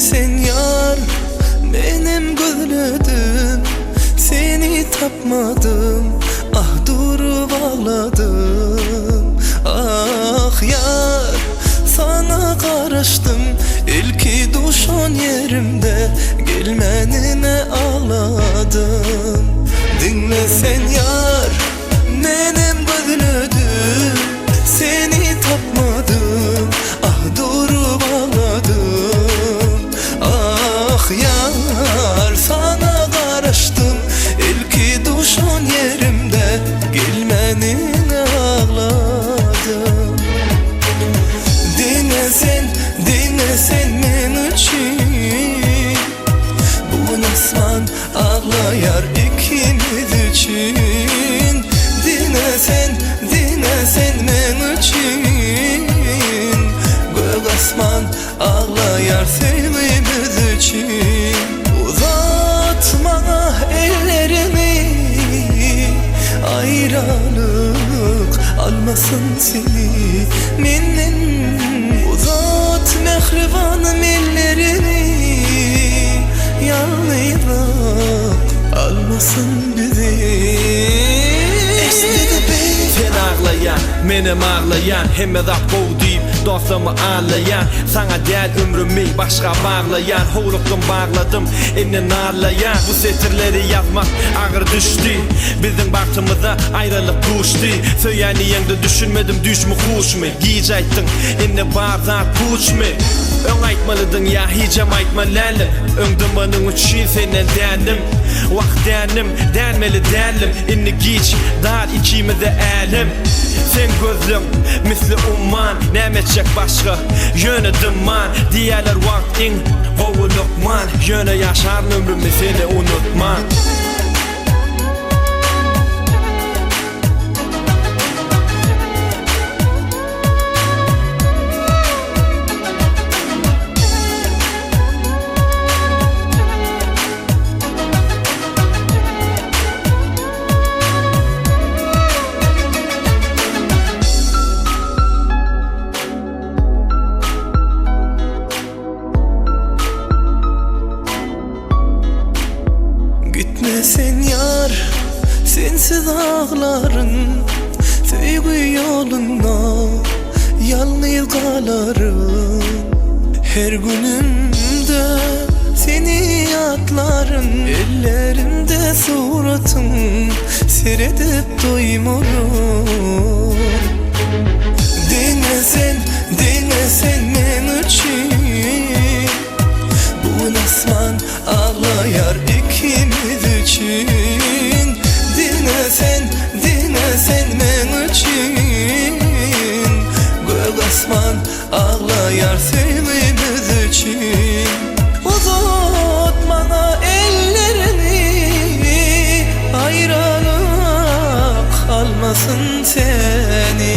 Dinlesen yar, benim gözledim, seni tapmadım, ah durup ağladım. Ah yar, sana karıştım, ilki duşan yerimde, gelmenine ağladım. Dinlesen yar, benim gözledim, seni tapmadım, ah durup ağladım. Ah yar, sana karıştım, ilki duşan yerimde, gelmenine ağladım. Dinlesen men için, bu nasman ağlayar ikimiz için. Dinlesen men için, gök asman ağlayar sevgimiz için. Uzatma ellerini, ayrılık almasın seni menden. Uzat mehribanım ellerini, yalnızlık almasın bizi. Sen ağlayan, menem ağlayan, hemme zat bu deyip dostlarımı ağlayan. Sana değil ömrümü başka bağlayan, hoğluktum bağladım enen ağlayan. Bu setirleri yazmak ağır düştü, bizim baktığımıza ayrılık kuştu. Söyleyeni düşünmedim düş mü kuş mu, giyecektin enne bazen kuş mu. Ön aytmalıdın ya hicam aytmalı, öngdümanın için senden dendim. Vakt denim, denmeli denim, inni giç dar ikimize elim. Sen gözlüm misli umman, nemetecek başka yönü dıman. Diğerler vaktin oğu lokman, yönü yaşar ömrümü seni unutman. Gitmesen yar, sensiz ağlarım, sevgi yolunda yalnız kalarım. Her günümde seni atlarım, ellerimde suratın seyredip doymurum. Dinlesen men için, bu nasman ağlayar ikimiz için. Dinlesen men için, gök asman ağlayar sevgimiz için. Uzatma ellerini, ayrılık almasın seni.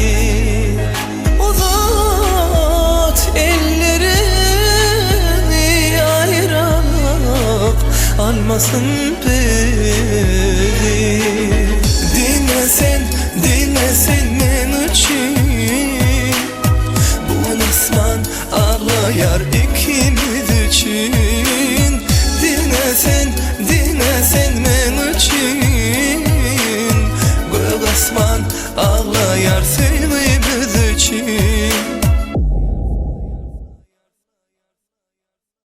Uzat ellerini, ayrılık almasın beni. Dinlesen men için, bu nasman ağlayar ikimiz için.